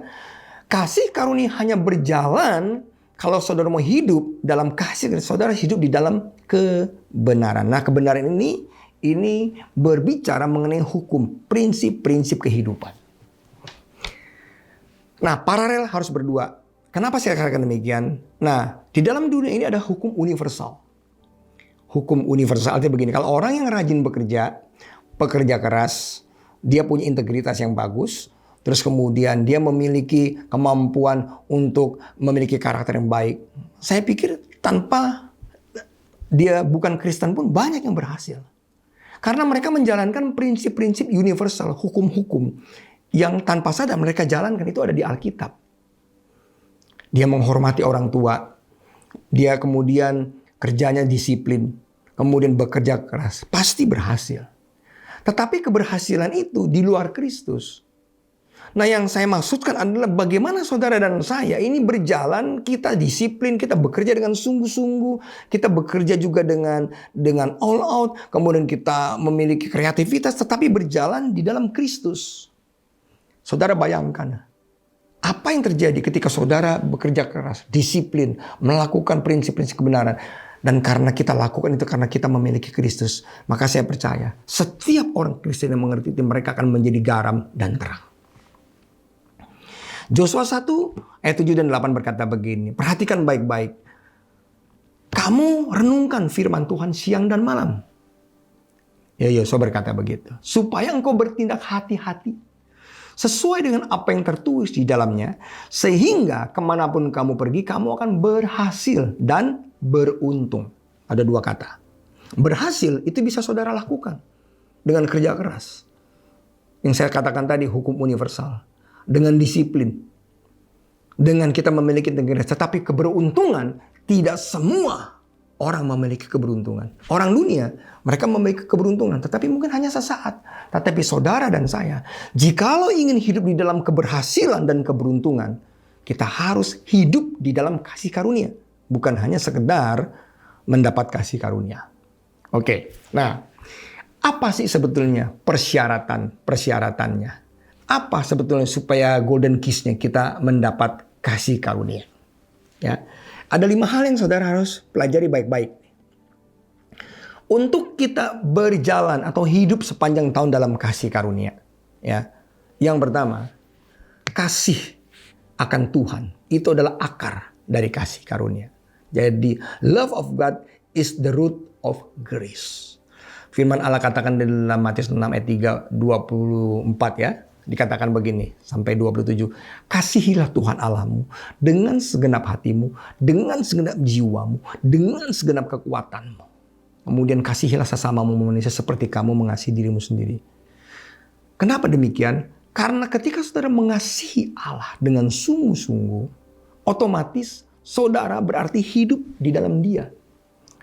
Kasih karunia hanya berjalan kalau saudara mau hidup dalam kasih, saudara hidup di dalam kebenaran. Nah, kebenaran ini berbicara mengenai hukum, prinsip-prinsip kehidupan. Nah, paralel harus berdua. Kenapa saya katakan demikian? Nah, di dalam dunia ini ada hukum universal. hukum universal itu begini. Kalau orang yang rajin bekerja, pekerja keras, dia punya integritas yang bagus, terus kemudian dia memiliki kemampuan untuk memiliki karakter yang baik. Saya pikir tanpa dia bukan Kristen pun banyak yang berhasil. Karena mereka menjalankan prinsip-prinsip universal, hukum-hukum yang tanpa sadar mereka jalankan itu ada di Alkitab. Dia menghormati orang tua. Dia kemudian kerjanya disiplin. Kemudian bekerja keras. Pasti berhasil. Tetapi keberhasilan itu di luar Kristus. Nah, yang saya maksudkan adalah bagaimana saudara dan saya ini berjalan, kita disiplin, kita bekerja dengan sungguh-sungguh, kita bekerja juga dengan all out, kemudian kita memiliki kreativitas, tetapi berjalan di dalam Kristus. Saudara bayangkan, apa yang terjadi ketika saudara bekerja keras, disiplin, melakukan prinsip-prinsip kebenaran. Dan karena kita lakukan itu karena kita memiliki Kristus. Maka saya percaya setiap orang Kristen yang mengerti itu mereka akan menjadi garam dan terang. Yosua 1 ayat 7 dan 8 berkata begini. Perhatikan baik-baik. Kamu renungkan firman Tuhan siang dan malam. Ya Yosua berkata begitu. Supaya engkau bertindak hati-hati. Sesuai dengan apa yang tertulis di dalamnya. Sehingga kemanapun kamu pergi kamu akan berhasil dan beruntung. Ada dua kata. Berhasil itu bisa saudara lakukan. Dengan kerja keras. Yang saya katakan tadi hukum universal. Dengan disiplin. Dengan kita memiliki integritas. Tetapi keberuntungan tidak semua orang memiliki keberuntungan. Orang dunia mereka memiliki keberuntungan. Tetapi mungkin hanya sesaat. Tetapi saudara dan saya. Jikalau ingin hidup di dalam keberhasilan dan keberuntungan. Kita harus hidup di dalam kasih karunia. Bukan hanya sekedar mendapat kasih karunia. Oke, nah apa sih sebetulnya persyaratannya? Apa sebetulnya supaya golden kiss-nya kita mendapat kasih karunia? Ya, ada 5 hal yang saudara harus pelajari baik-baik. Untuk kita berjalan atau hidup sepanjang tahun dalam kasih karunia. Ya, yang pertama, kasih akan Tuhan. Itu adalah akar dari kasih karunia. Jadi, love of God is the root of grace. Firman Allah katakan di dalam Matius 6 ayat 3, 24 ya. Dikatakan begini, sampai 27. Kasihilah Tuhan Allahmu dengan segenap hatimu, dengan segenap jiwamu, dengan segenap kekuatanmu. Kemudian kasihilah sesamamu manusia seperti kamu mengasihi dirimu sendiri. Kenapa demikian? Karena ketika saudara mengasihi Allah dengan sungguh-sungguh, otomatis saudara berarti hidup di dalam Dia.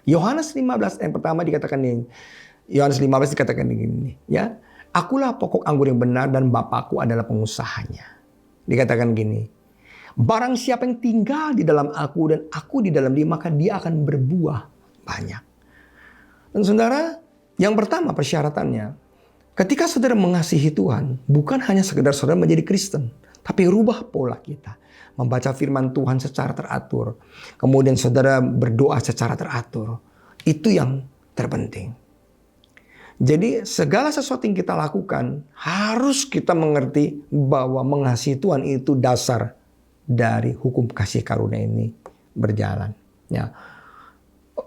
Yohanes 15 yang pertama dikatakan ini. Yohanes 15 dikatakan begini, ya. Akulah pokok anggur yang benar dan Bapakku adalah pengusahanya. Dikatakan gini. Barang siapa yang tinggal di dalam aku dan aku di dalam dia, maka dia akan berbuah banyak. Dan saudara, yang pertama persyaratannya, ketika saudara mengasihi Tuhan, bukan hanya sekedar saudara menjadi Kristen, tapi rubah pola kita. Membaca firman Tuhan secara teratur. Kemudian saudara berdoa secara teratur. Itu yang terpenting. Jadi segala sesuatu yang kita lakukan harus kita mengerti bahwa mengasihi Tuhan itu dasar dari hukum kasih karunia ini berjalan. Ya.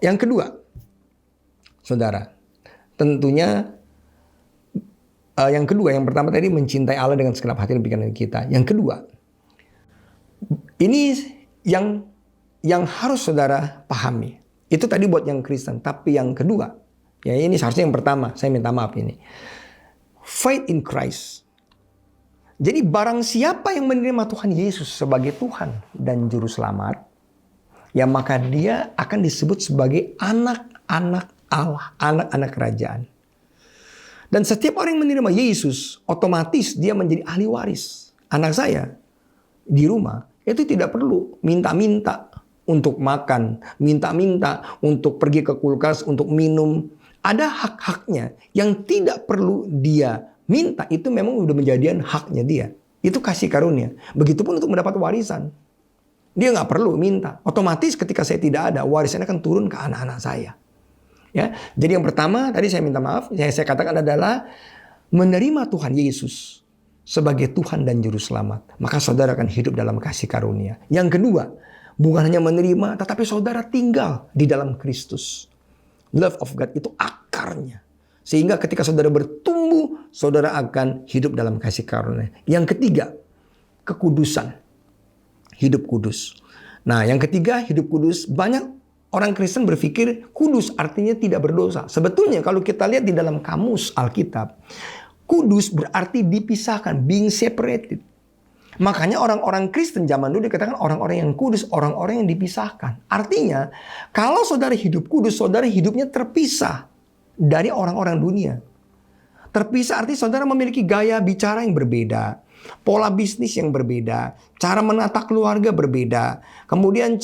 Yang kedua, saudara, tentunya yang pertama tadi mencintai Allah dengan segenap hati dan pikiran kita. Yang kedua, ini yang harus saudara pahami. Itu tadi buat yang Kristen, tapi yang kedua, ya ini seharusnya yang pertama, saya minta maaf ini. Faith in Christ. Jadi barang siapa yang menerima Tuhan Yesus sebagai Tuhan dan Juru Selamat, ya maka dia akan disebut sebagai anak-anak Allah, anak-anak kerajaan. Dan setiap orang yang menerima Yesus, otomatis dia menjadi ahli waris. Anak saya di rumah, itu tidak perlu minta-minta untuk makan, minta-minta untuk pergi ke kulkas, untuk minum. Ada hak-haknya yang tidak perlu dia minta. Itu memang udah menjadikan haknya dia. Itu kasih karunia. Begitupun untuk mendapat warisan. Dia nggak perlu minta. Otomatis ketika saya tidak ada, warisannya akan turun ke anak-anak saya. Ya, jadi yang pertama tadi saya minta maaf, yang saya katakan adalah menerima Tuhan Yesus sebagai Tuhan dan Juru Selamat. Maka saudara akan hidup dalam kasih karunia. Yang kedua, bukan hanya menerima, tetapi saudara tinggal di dalam Kristus. Love of God itu akarnya. Sehingga ketika saudara bertumbuh, saudara akan hidup dalam kasih karunia. Yang ketiga, kekudusan. Hidup kudus. Nah, yang ketiga, hidup kudus. Banyak orang Kristen berpikir kudus artinya tidak berdosa. Sebetulnya kalau kita lihat di dalam kamus Alkitab, kudus berarti dipisahkan, being separated. Makanya orang-orang Kristen zaman dulu dikatakan orang-orang yang kudus, orang-orang yang dipisahkan. Artinya, kalau saudara hidup kudus, saudara hidupnya terpisah dari orang-orang dunia. Terpisah artinya saudara memiliki gaya bicara yang berbeda, pola bisnis yang berbeda, cara menata keluarga berbeda, kemudian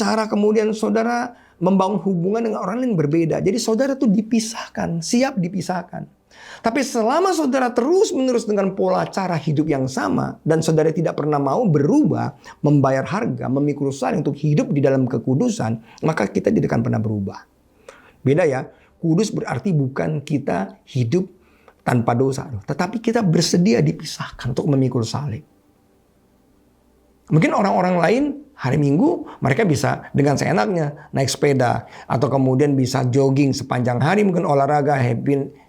saudara membangun hubungan dengan orang lain berbeda. Jadi saudara tuh dipisahkan, siap dipisahkan. Tapi selama saudara terus-menerus dengan pola cara hidup yang sama dan saudara tidak pernah mau berubah, membayar harga, memikul saleh untuk hidup di dalam kekudusan, maka kita tidak akan pernah berubah. Beda ya, kudus berarti bukan kita hidup tanpa dosa, tetapi kita bersedia dipisahkan untuk memikul salib. Mungkin orang-orang lain hari Minggu mereka bisa dengan seenaknya naik sepeda atau kemudian bisa jogging sepanjang hari, mungkin olahraga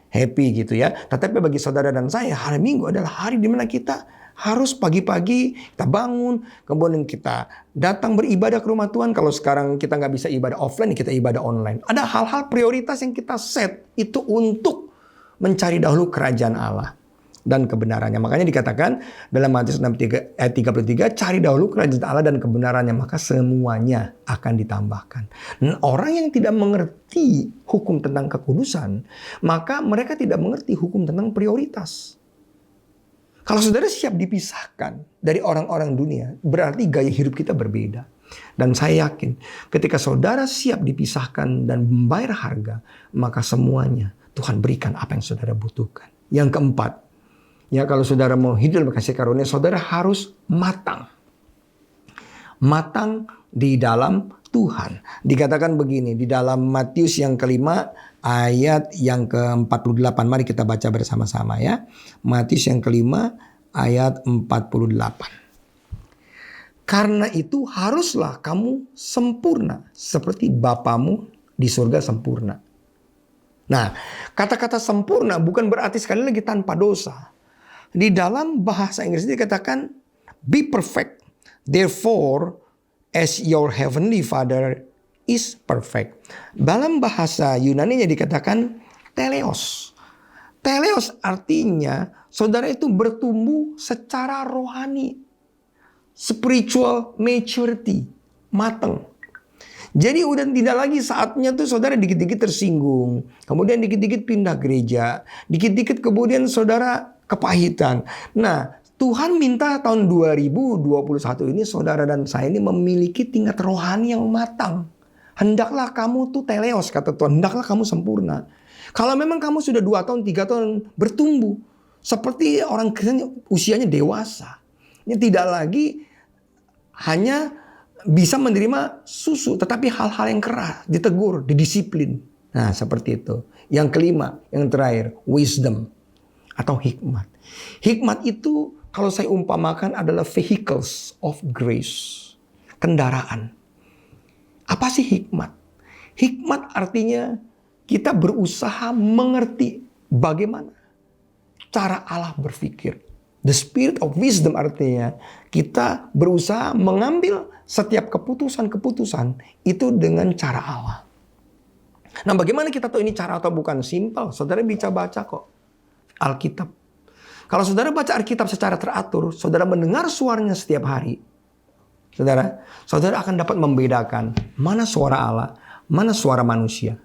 happy gitu ya. Tetapi bagi saudara dan saya, hari Minggu adalah hari di mana kita harus pagi-pagi kita bangun, kemudian kita datang beribadah ke rumah Tuhan. Kalau sekarang kita nggak bisa ibadah offline, kita ibadah online. Ada hal-hal prioritas yang kita set itu untuk mencari dahulu kerajaan Allah dan kebenarannya. Makanya dikatakan dalam Matius 6 ayat 33, cari dahulu kerajaan Allah dan kebenarannya, maka semuanya akan ditambahkan. Dan orang yang tidak mengerti hukum tentang kekudusan, maka mereka tidak mengerti hukum tentang prioritas. Kalau saudara siap dipisahkan dari orang-orang dunia, berarti gaya hidup kita berbeda. Dan saya yakin ketika saudara siap dipisahkan dan membayar harga, maka semuanya Tuhan berikan apa yang saudara butuhkan. Yang keempat, ya kalau saudara mau hidup dalam kasih karunia, saudara harus matang. Matang di dalam Tuhan. Dikatakan begini, di dalam Matius yang kelima, ayat yang ke-48. Mari kita baca bersama-sama ya. Matius yang kelima, ayat 48. Karena itu haruslah kamu sempurna, seperti Bapamu di surga sempurna. Nah, kata-kata sempurna bukan berarti sekali lagi tanpa dosa. Di dalam bahasa Inggris dikatakan be perfect. Therefore, as your heavenly Father is perfect. Dalam bahasa Yunani-nya dikatakan teleos. Teleos artinya saudara itu bertumbuh secara rohani. Spiritual maturity, matang. Jadi udah tidak lagi saatnya tuh saudara dikit-dikit tersinggung. Kemudian dikit-dikit pindah gereja. Dikit-dikit kemudian saudara kepahitan. Nah, Tuhan minta tahun 2021 ini saudara dan saya ini memiliki tingkat rohani yang matang. Hendaklah kamu tuh teleos, kata Tuhan. Hendaklah kamu sempurna. Kalau memang kamu sudah 2 tahun, 3 tahun bertumbuh. Seperti orang Kristen usianya dewasa. Ini tidak lagi hanya bisa menerima susu, tetapi hal-hal yang keras, ditegur, didisiplin. Nah, seperti itu. Yang kelima, yang terakhir, wisdom atau hikmat. Hikmat itu kalau saya umpamakan adalah vehicles of grace. Kendaraan. Apa sih hikmat? Hikmat artinya kita berusaha mengerti bagaimana cara Allah berpikir. The spirit of wisdom artinya kita berusaha mengambil setiap keputusan-keputusan itu dengan cara Allah. Nah, bagaimana kita tahu ini cara atau bukan? Simpel. Saudara bisa baca kok Alkitab. Kalau saudara baca Alkitab secara teratur, saudara mendengar suaranya setiap hari. Saudara akan dapat membedakan mana suara Allah, mana suara manusia.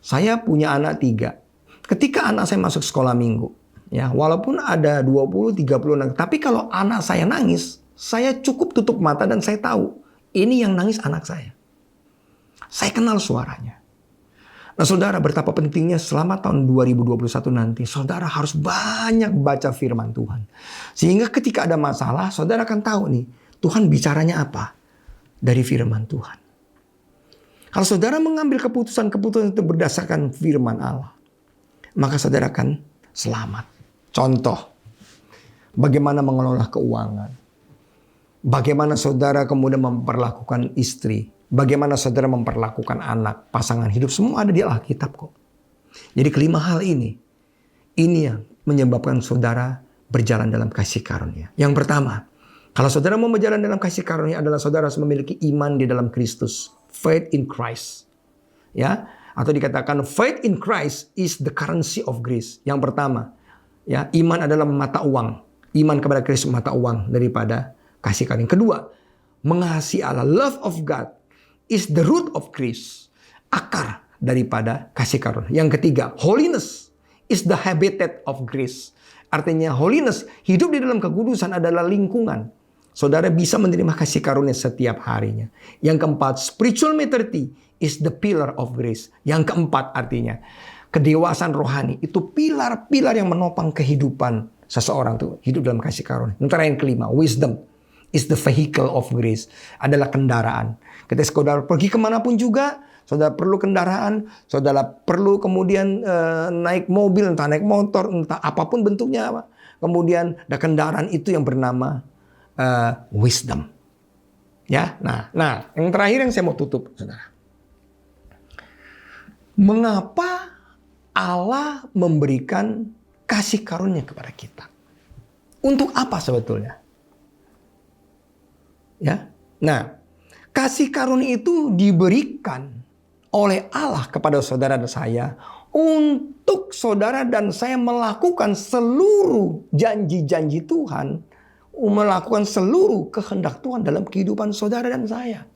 Saya punya anak 3. Ketika anak saya masuk sekolah minggu, ya, walaupun ada 20-30 anak, tapi kalau anak saya nangis, saya cukup tutup mata dan saya tahu ini yang nangis anak saya. Saya kenal suaranya. Nah, saudara, betapa pentingnya selama tahun 2021 nanti, saudara harus banyak baca firman Tuhan. Sehingga ketika ada masalah, saudara akan tahu nih, Tuhan bicaranya apa dari firman Tuhan. Kalau saudara mengambil keputusan-keputusan itu berdasarkan firman Allah, maka saudara akan selamat. Contoh, bagaimana mengelola keuangan. Bagaimana saudara kemudian memperlakukan istri. Bagaimana saudara memperlakukan anak, pasangan hidup. Semua ada di Alkitab kok. Jadi kelima hal ini yang menyebabkan saudara berjalan dalam kasih karunia. Yang pertama, kalau saudara mau berjalan dalam kasih karunia adalah saudara harus memiliki iman di dalam Kristus. Faith in Christ. Ya, atau dikatakan faith in Christ is the currency of grace. Yang pertama, ya, iman adalah mata uang. Iman kepada Kristus mata uang daripada kasih karunia. Kedua, mengasihi Allah. Love of God is the root of grace. Akar daripada kasih karunia. Yang ketiga, holiness is the habitat of grace. Artinya holiness, hidup di dalam kekudusan adalah lingkungan. Saudara bisa menerima kasih karunia setiap harinya. Yang keempat, spiritual maturity is the pillar of grace. Yang keempat artinya, kedewasaan rohani itu pilar-pilar yang menopang kehidupan seseorang tuh hidup dalam kasih karunia. Sementara yang kelima, wisdom is the vehicle of grace. Adalah kendaraan. Ketika saudara pergi kemanapun juga, saudara perlu kendaraan, saudara perlu kemudian naik mobil, entah naik motor, entah apapun bentuknya apa. Kemudian ada kendaraan itu yang bernama wisdom. Ya, nah, yang terakhir yang saya mau tutup, saudara. Mengapa Allah memberikan kasih karunia kepada kita? Untuk apa sebetulnya? Ya, nah, kasih karunia itu diberikan oleh Allah kepada saudara dan saya untuk saudara dan saya melakukan seluruh janji-janji Tuhan, melakukan seluruh kehendak Tuhan dalam kehidupan saudara dan saya.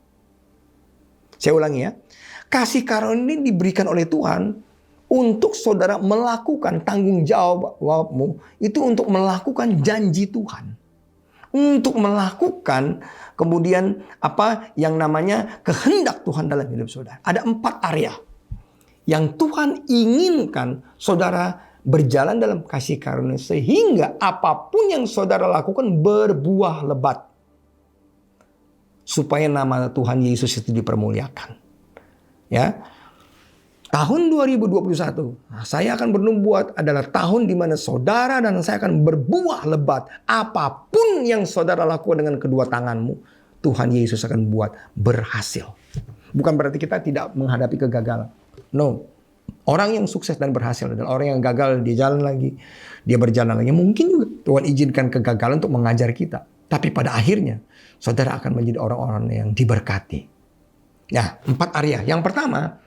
Saya ulangi ya. Kasih karunia ini diberikan oleh Tuhan untuk saudara melakukan tanggung jawabmu itu untuk melakukan janji Tuhan. Untuk melakukan kemudian apa yang namanya kehendak Tuhan dalam hidup saudara. Ada 4 area yang Tuhan inginkan saudara berjalan dalam kasih karunia sehingga apapun yang saudara lakukan berbuah lebat. Supaya nama Tuhan Yesus itu dipermuliakan. Ya. Tahun 2021, saya akan bernubuat adalah tahun di mana saudara dan saya akan berbuah lebat. Apapun yang saudara lakukan dengan kedua tanganmu, Tuhan Yesus akan buat berhasil. Bukan berarti kita tidak menghadapi kegagalan. No. Orang yang sukses dan berhasil adalah orang yang gagal, dia jalan lagi. Dia berjalan lagi. Mungkin juga Tuhan izinkan kegagalan untuk mengajar kita. Tapi pada akhirnya, saudara akan menjadi orang-orang yang diberkati. Ya, 4 area. Yang pertama,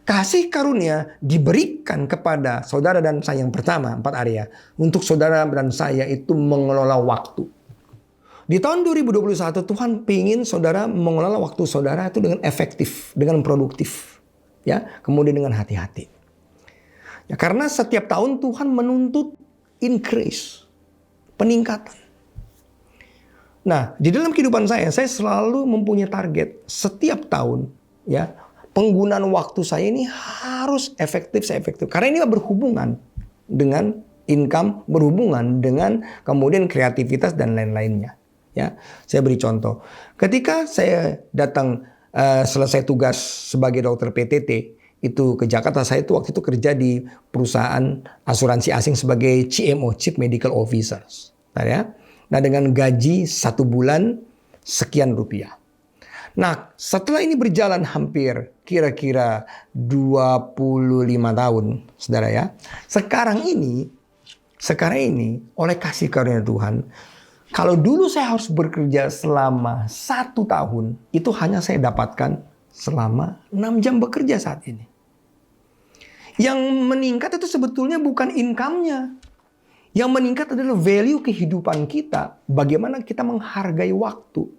kasih karunia diberikan kepada saudara dan saya. Yang pertama, 4 area. Untuk saudara dan saya itu mengelola waktu. Di tahun 2021 Tuhan ingin saudara mengelola waktu saudara itu dengan efektif, dengan produktif. Ya, kemudian dengan hati-hati. Ya, karena setiap tahun Tuhan menuntut increase, peningkatan. Nah, di dalam kehidupan saya selalu mempunyai target setiap tahun, ya. Penggunaan waktu saya ini harus efektif. Karena ini berhubungan dengan income, berhubungan dengan kemudian kreativitas dan lain-lainnya. Ya, saya beri contoh. Ketika saya datang selesai tugas sebagai dokter PTT itu ke Jakarta, saya itu waktu itu kerja di perusahaan asuransi asing sebagai CMO, Chief Medical Officer. Ya. Nah, dengan gaji 1 bulan sekian rupiah. Nah, setelah ini berjalan hampir kira-kira 25 tahun, saudara ya. Sekarang ini oleh kasih karunia Tuhan, kalau dulu saya harus bekerja selama 1 tahun, itu hanya saya dapatkan selama 6 jam bekerja saat ini. Yang meningkat itu sebetulnya bukan income-nya. Yang meningkat adalah value kehidupan kita. Bagaimana kita menghargai waktu.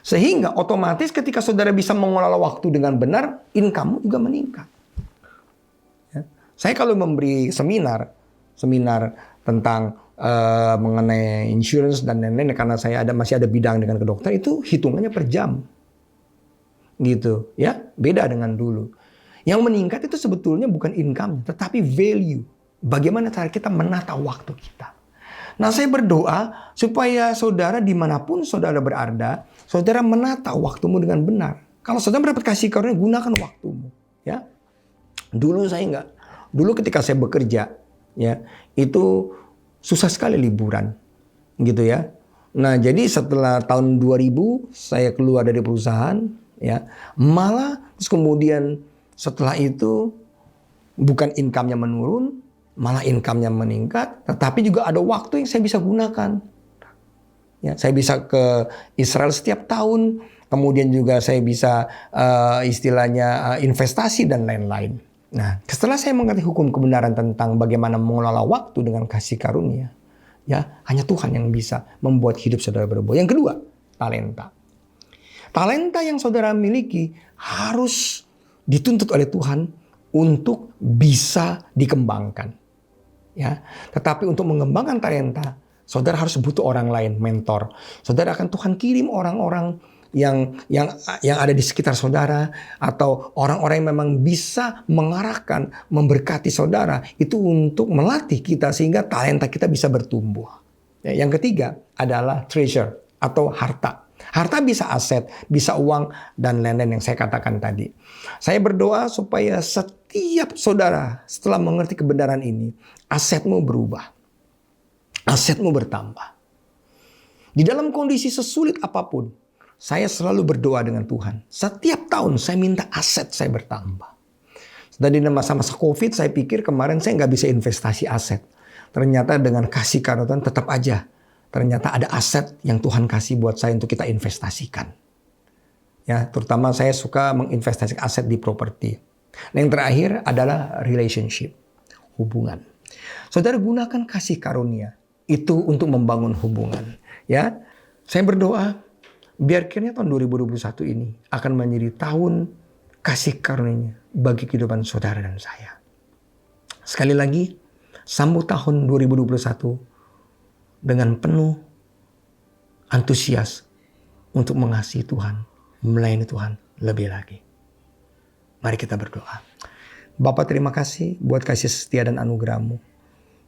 Sehingga otomatis ketika saudara bisa mengelola waktu dengan benar, income juga meningkat. Ya. Saya kalau memberi seminar tentang mengenai insurance dan lain-lain, karena saya masih ada bidang dengan kedokteran, itu hitungannya per jam. Gitu, ya. Beda dengan dulu. Yang meningkat itu sebetulnya bukan income, tetapi value. Bagaimana cara kita menata waktu kita. Nah, saya berdoa supaya saudara dimanapun saudara berada, saudara menata waktumu dengan benar. Kalau saudara mendapat kasih karunia, gunakan waktumu. Ya, dulu saya enggak. Dulu ketika saya bekerja, ya itu susah sekali liburan, gitu ya. Nah, jadi setelah tahun 2000 saya keluar dari perusahaan, ya malah terus kemudian setelah itu Bukan income-nya menurun, malah income-nya meningkat, tetapi juga ada waktu yang saya bisa gunakan. Ya, saya bisa ke Israel setiap tahun, kemudian juga saya bisa istilahnya investasi dan lain-lain. Nah, setelah saya mengerti hukum kebenaran tentang bagaimana mengelola waktu dengan kasih karunia, ya hanya Tuhan yang bisa membuat hidup saudara berubah. Yang kedua, talenta. Talenta yang saudara miliki harus dituntut oleh Tuhan untuk bisa dikembangkan. Ya, tetapi untuk mengembangkan talenta, saudara harus butuh orang lain, mentor. Saudara akan Tuhan kirim orang-orang yang ada di sekitar saudara, atau orang-orang yang memang bisa mengarahkan, memberkati saudara itu untuk melatih kita sehingga talenta kita bisa bertumbuh. Ya, yang ketiga adalah treasure atau harta. Harta bisa aset, bisa uang, dan lain-lain yang saya katakan tadi. Saya berdoa supaya setiap saudara setelah mengerti kebenaran ini, asetmu berubah. Asetmu bertambah. Di dalam kondisi sesulit apapun, saya selalu berdoa dengan Tuhan. Setiap tahun saya minta aset saya bertambah. Dari masa-masa COVID saya pikir kemarin saya nggak bisa investasi aset. Ternyata dengan kasih karunia Tuhan tetap aja. Ternyata ada aset yang Tuhan kasih buat saya untuk kita investasikan. Ya, terutama saya suka menginvestasikan aset di properti. Nah, yang terakhir adalah relationship, hubungan. Saudara gunakan kasih karunia itu untuk membangun hubungan. Ya, saya berdoa biar kiranya tahun 2021 ini akan menjadi tahun kasih karunia bagi kehidupan saudara dan saya. Sekali lagi, sambut tahun 2021 dengan penuh antusias untuk mengasihi Tuhan, melayani Tuhan lebih lagi. Mari kita berdoa. Bapa, terima kasih buat kasih setia dan anugerah-Mu.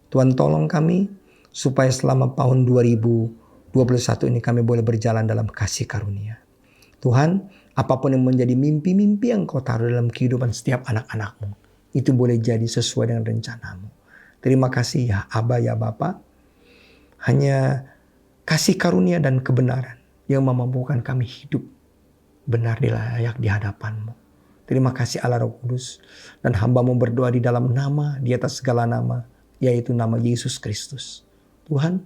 Tuhan, tolong kami supaya selama tahun 2021 ini kami boleh berjalan dalam kasih karunia. Tuhan, apapun yang menjadi mimpi-mimpi yang Kau taruh dalam kehidupan setiap anak-anak-Mu, itu boleh jadi sesuai dengan rencana-Mu. Terima kasih ya Aba, ya Bapa. Hanya kasih karunia dan kebenaran yang memampukan kami hidup benar di layak di hadapan-Mu. Terima kasih Allah Roh Kudus. Dan hamba-Mu berdoa di dalam nama, di atas segala nama, yaitu nama Yesus Kristus. Tuhan,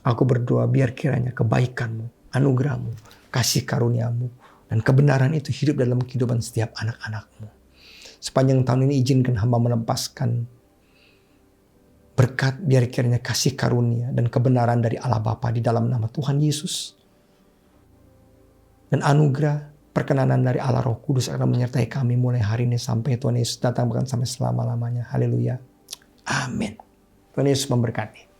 aku berdoa biar kiranya kebaikan-Mu, anugerah-Mu, kasih karunia-Mu, dan kebenaran itu hidup dalam kehidupan setiap anak-anak-Mu. Sepanjang tahun ini izinkan hamba melepaskan berkat, biar kiranya kasih karunia dan kebenaran dari Allah Bapa di dalam nama Tuhan Yesus. Dan anugerah perkenanan dari Allah Roh Kudus akan menyertai kami mulai hari ini sampai Tuhan Yesus datang, bahkan sampai selama-lamanya. Haleluya. Amin. Tuhan Yesus memberkati.